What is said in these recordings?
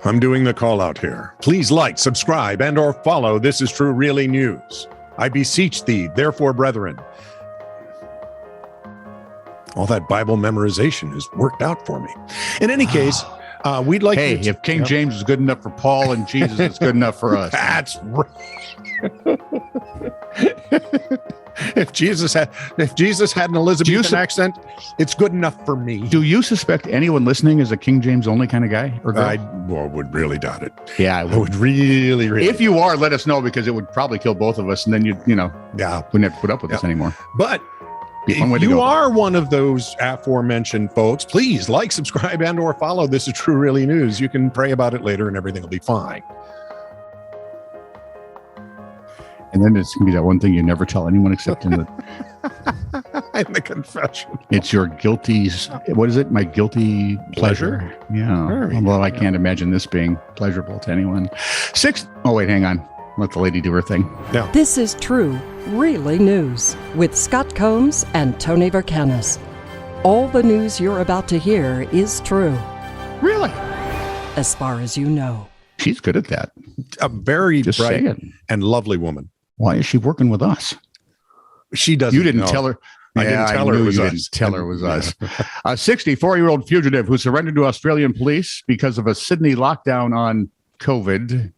I'm doing the call out here. Please like, subscribe, and or follow This Is True Really News. I beseech thee, therefore, brethren. All that Bible memorization has worked out for me. In any case, we'd like Hey, if King James is good enough for Paul and Jesus is good enough for us. That's right. If Jesus had an Elizabethan accent, it's good enough for me. Do you suspect anyone listening is a King James only kind of guy or girl? I would really doubt it. Yeah, I would really. If you are, let us know, because it would probably kill both of us, and then you wouldn't have to put up with us anymore. But if you are one of those aforementioned folks, please like, subscribe, and or follow This Is True Really News. You can pray about it later, and everything will be fine. And then it's going to be that one thing you never tell anyone except in the confession. It's your guilty, what is it? My guilty pleasure? Yeah. Although I can't imagine this being pleasurable to anyone. Oh, wait, hang on. Let the lady do her thing. Yeah. This is True Really News with Scott Combs and Tony Vercanis. All the news you're about to hear is true. Really? As far as you know. She's good at that. A very bright and lovely woman. Why is she working with us? She doesn't. You didn't tell her. I didn't tell her it was us. Didn't tell her it was us. A 64-year-old fugitive who surrendered to Australian police because of a Sydney lockdown on COVID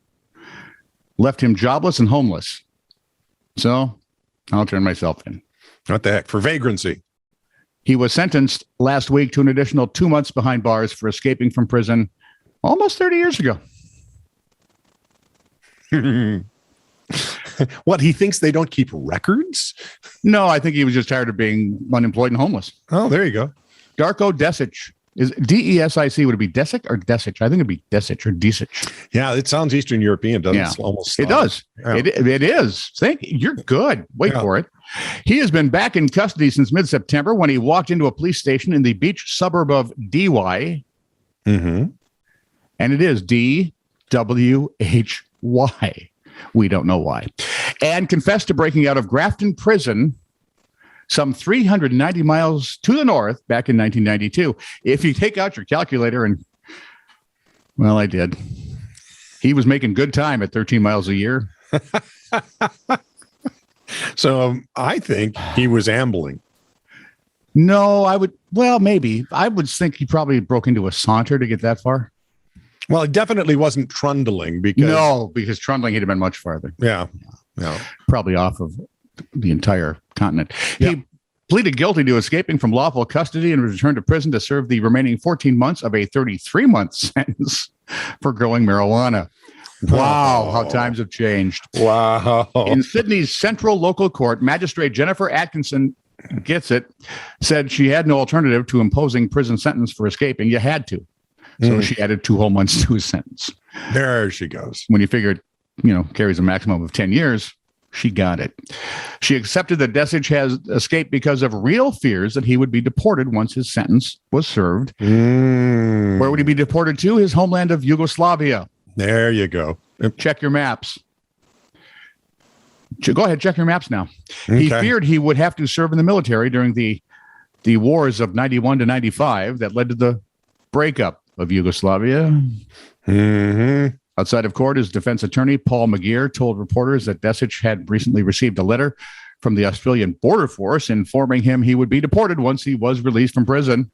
left him jobless and homeless. So I'll turn myself in. What the heck? For vagrancy. He was sentenced last week to an additional 2 months behind bars for escaping from prison almost 30 years ago. What, he thinks they don't keep records? No, I think he was just tired of being unemployed and homeless. Oh, there you go. Darko Desic. Is D-E-S-I-C, would it be Desic or Desic? I think it'd be Desic or Desic. Yeah, it sounds Eastern European, doesn't it? Almost. It does. Yeah. It is. You're good. Wait for it. He has been back in custody since mid-September when he walked into a police station in the beach suburb of DY. Mm-hmm. And it is D-W-H-Y. We don't know why. And confessed to breaking out of Grafton Prison some 390 miles to the north back in 1992. If you take out your calculator and, well, I did. He was making good time at 13 miles a year. So I think he was ambling. No, maybe. I would think he probably broke into a saunter to get that far. Well, it definitely wasn't trundling because trundling he'd have been much farther. Yeah. Probably off of the entire continent. Yeah. He pleaded guilty to escaping from lawful custody and returned to prison to serve the remaining 14 months of a 33-month sentence for growing marijuana. Wow, how times have changed. Wow. In Sydney's Central Local Court, Magistrate Jennifer Atkinson said she had no alternative to imposing prison sentence for escaping. You had to. So she added 2 whole months to his sentence. There she goes. When you figure it, carries a maximum of 10 years, she got it. She accepted that Desic has escaped because of real fears that he would be deported once his sentence was served. Where would he be deported to? His homeland of Yugoslavia. There you go. Check your maps. Go ahead, check your maps now. Okay. He feared he would have to serve in the military during the wars of 91 to 95 that led to the breakup of Yugoslavia. Mm-hmm. Outside of court, his defense attorney, Paul McGeer, told reporters that Desic had recently received a letter from the Australian Border Force informing him he would be deported once he was released from prison.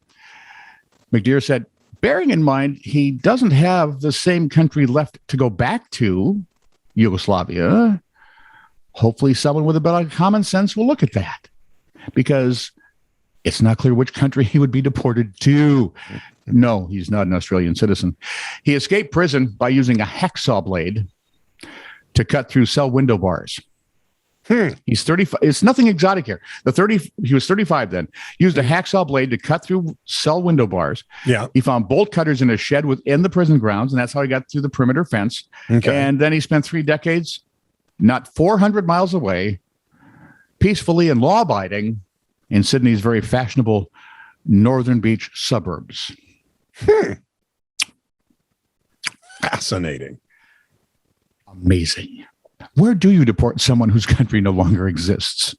McGeer said, bearing in mind he doesn't have the same country left to go back to, Yugoslavia, hopefully someone with a bit of common sense will look at that, because it's not clear which country he would be deported to. No, he's not an Australian citizen. He escaped prison by using a hacksaw blade to cut through cell window bars. He's 35. It's nothing exotic here. He was 35 then. Used a hacksaw blade to cut through cell window bars. Yeah. He found bolt cutters in a shed within the prison grounds, and that's how he got through the perimeter fence. Okay. And then he spent 3 decades, not 400 miles away, peacefully and law-abiding in Sydney's very fashionable Northern Beach suburbs. Fascinating. Amazing. Where do you deport someone whose country no longer exists?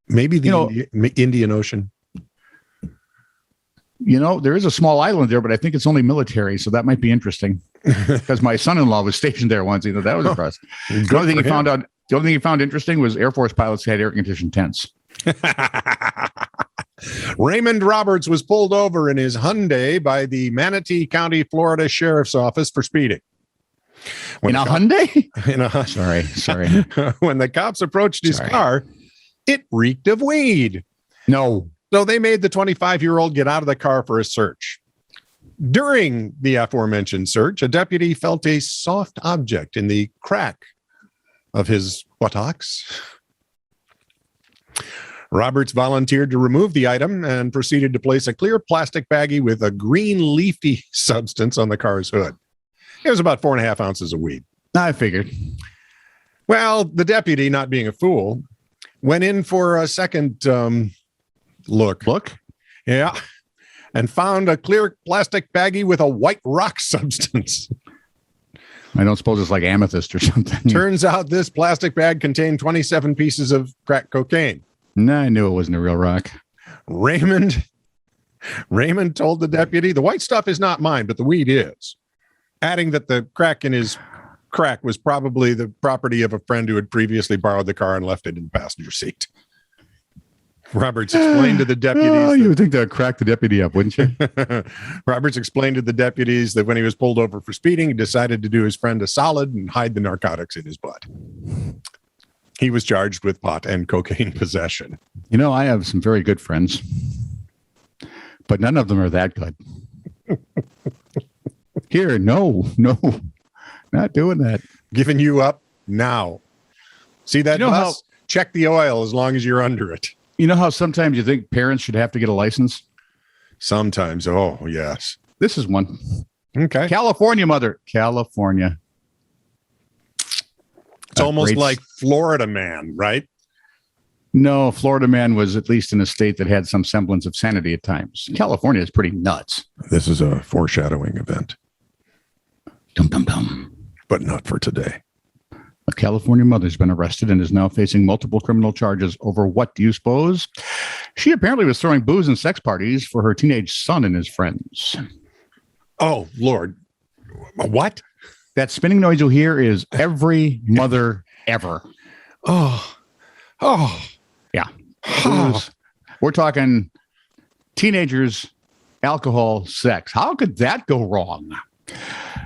Maybe the Indian Ocean. There is a small island there, but I think it's only military, so that might be interesting. Because my son-in-law was stationed there once. That was impressive. The only thing he found interesting was Air Force pilots had air-conditioned tents. Raymond Roberts was pulled over in his Hyundai by the Manatee County, Florida Sheriff's Office for speeding. Hyundai? Sorry. When the cops approached his car, it reeked of weed. No. So they made the 25-year-old get out of the car for a search. During the aforementioned search, a deputy felt a soft object in the crack of his buttocks. Roberts volunteered to remove the item and proceeded to place a clear plastic baggie with a green leafy substance on the car's hood. It was about 4.5 ounces of weed. I figured. Well, the deputy, not being a fool, went in for a second look. Yeah. And found a clear plastic baggie with a white rock substance. I don't suppose it's like amethyst or something. Turns out this plastic bag contained 27 pieces of crack cocaine. No, I knew it wasn't a real rock. Raymond told the deputy, the white stuff is not mine, but the weed is. Adding that the crack in his crack was probably the property of a friend who had previously borrowed the car and left it in the passenger seat. Roberts explained to the deputies. You would think that would crack the deputy up, wouldn't you? Roberts explained to the deputies that when he was pulled over for speeding, he decided to do his friend a solid and hide the narcotics in his butt. He was charged with pot and cocaine possession. I have some very good friends, but none of them are that good. Here, no, not doing that. Giving you up now. See that bus? Check the oil as long as you're under it. You know how sometimes you think parents should have to get a license? Sometimes. Oh, yes. This is one. Okay. California mother. California. It's almost like Florida man, right? No, Florida man was at least in a state that had some semblance of sanity at times. California is pretty nuts. This is a foreshadowing event. Dum, dum, dum. But not for today. A California mother's been arrested and is now facing multiple criminal charges over what do you suppose? She apparently was throwing booze and sex parties for her teenage son and his friends. Oh, Lord. What? That spinning noise you hear is every mother ever. Oh. Yeah. We're talking teenagers, alcohol, sex. How could that go wrong?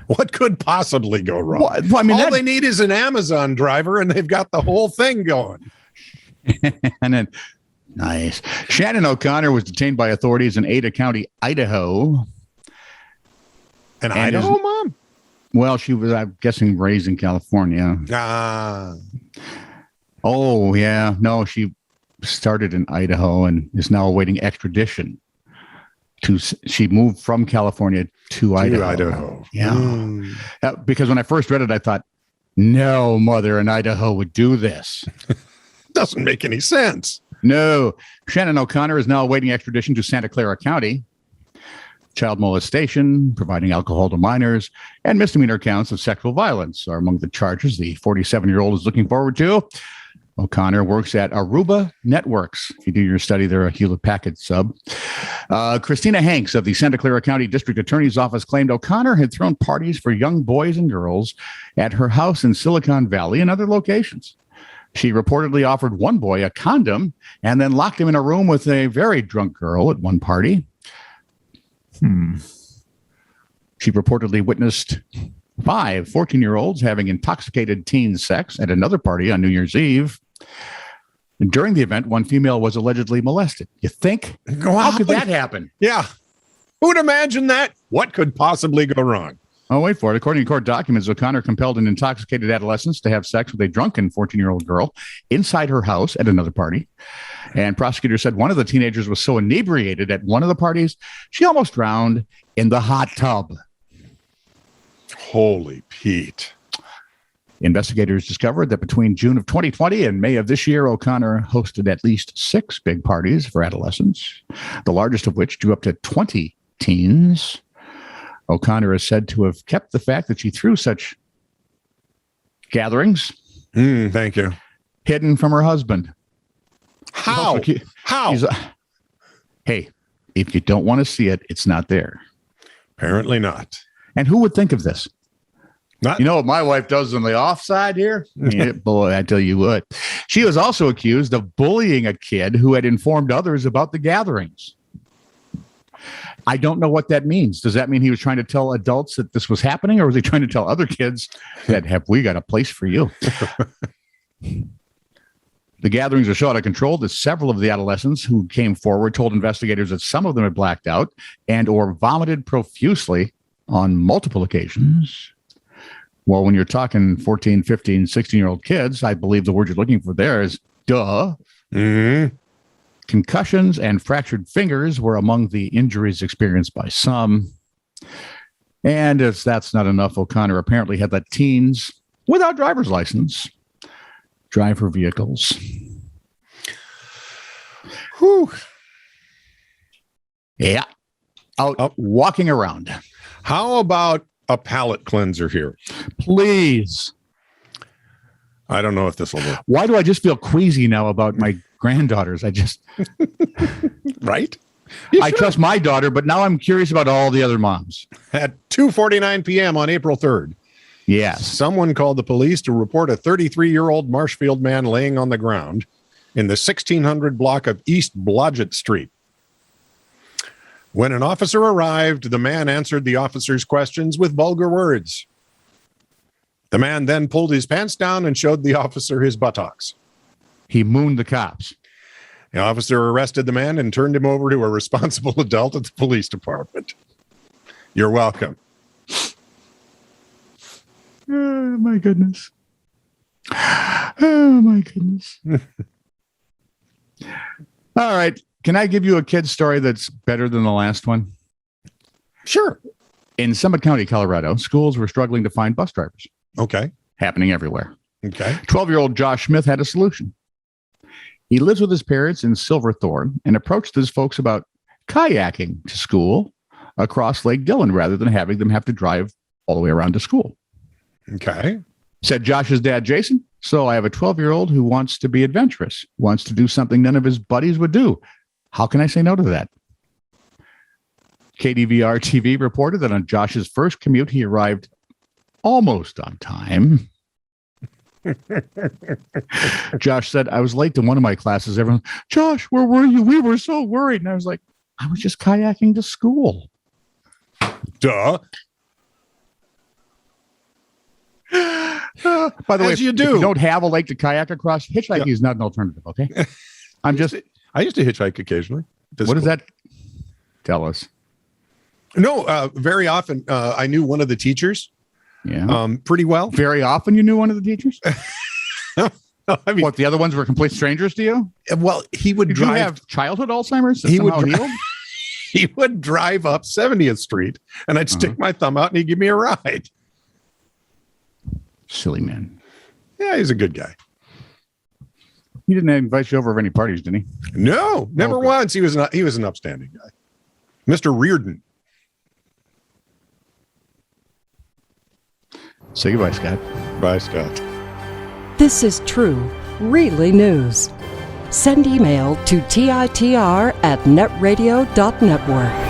What could possibly go wrong? Well, I mean, all they need is an Amazon driver, and they've got the whole thing going. And then, nice. Shannon O'Connor was detained by authorities in Ada County, Idaho. And Idaho, Mom? Well, she was, I'm guessing, raised in California. Oh, yeah. No, she started in Idaho and is now awaiting extradition. She moved from California to Idaho. Yeah. Because when I first read it, I thought, no mother in Idaho would do this. Doesn't make any sense. No. Shannon O'Connor is now awaiting extradition to Santa Clara County. Child molestation, providing alcohol to minors, and misdemeanor counts of sexual violence are among the charges the 47-year-old is looking forward to. O'Connor works at Aruba Networks. If you do your study, they're a Hewlett Packard sub. Christina Hanks of the Santa Clara County District Attorney's Office claimed O'Connor had thrown parties for young boys and girls at her house in Silicon Valley and other locations. She reportedly offered one boy a condom and then locked him in a room with a very drunk girl at one party. She reportedly witnessed 5 14-year-olds having intoxicated teen sex at another party on New Year's Eve. And during the event, one female was allegedly molested. You think? How could that happen? Yeah. Who'd imagine that? What could possibly go wrong? Oh, wait for it. According to court documents, O'Connor compelled an intoxicated adolescent to have sex with a drunken 14-year-old girl inside her house at another party. And prosecutors said one of the teenagers was so inebriated at one of the parties, she almost drowned in the hot tub. Holy Pete. Investigators discovered that between June of 2020 and May of this year, O'Connor hosted at least 6 big parties for adolescents, the largest of which drew up to 20 teens. O'Connor is said to have kept the fact that she threw such gatherings thank you. hidden from her husband. How? Hey, If you don't want to see it, it's not there. Apparently not. And who would think of this? Not You know what my wife does on the offside here? Yeah, boy, I tell you what. She was also accused of bullying a kid who had informed others about the gatherings. I don't know what that means. Does that mean he was trying to tell adults that this was happening, or was he trying to tell other kids that have we got a place for you? The gatherings are so out of control that several of the adolescents who came forward told investigators that some of them had blacked out and or vomited profusely on multiple occasions. Well, when you're talking 14, 15, 16-year-old kids, I believe the word you're looking for there is duh. Mm-hmm. Concussions and fractured fingers were among the injuries experienced by some. And if that's not enough, O'Connor apparently had let teens without driver's license drive her vehicles. Whew. Yeah. Out walking around. How about a palate cleanser here? Please. I don't know if this will work. Why do I just feel queasy now about my granddaughters? Right? I trust my daughter, but now I'm curious about all the other moms. At 2:49 p.m. on April 3rd, Yes. someone called the police to report a 33-year-old Marshfield man laying on the ground in the 1600 block of East Blodgett Street. When an officer arrived, the man answered the officer's questions with vulgar words. The man then pulled his pants down and showed the officer his buttocks. He mooned the cops. The officer arrested the man and turned him over to a responsible adult at the police department. You're welcome. Oh, my goodness. Oh, my goodness. All right. Can I give you a kid's story that's better than the last one? Sure. In Summit County, Colorado, schools were struggling to find bus drivers. Okay. Happening everywhere. Okay. 12-year-old Josh Smith had a solution. He lives with his parents in Silverthorne and approached his folks about kayaking to school across Lake Dillon rather than having them have to drive all the way around to school. Okay. Said Josh's dad, Jason, so I have a 12-year-old who wants to be adventurous, wants to do something none of his buddies would do. How can I say no to that? KDVR TV reported that on Josh's first commute, he arrived almost on time. Josh said, I was late to one of my classes. Everyone, Josh, where were you? We were so worried. And I was like, I was just kayaking to school. Duh. By the way, As you if do. you don't have a lake to kayak across, hitchhiking is not an alternative, okay? I used to hitchhike occasionally. What does that tell us? No, very often I knew one of the teachers pretty well. Very often you knew one of the teachers? I mean, What, the other ones were complete strangers to you? well, he would Did drive. you have childhood Alzheimer's that He would somehow dri- healed? He would drive up 70th Street, and I'd stick my thumb out, and he'd give me a ride. Silly man. Yeah, he's a good guy. He didn't invite you over for any parties, did he? No, never Okay. once. He was an upstanding guy, Mr. Reardon. Say goodbye, Scott. Bye, Scott. This is true, really news. Send email to TiTR@netradio.network.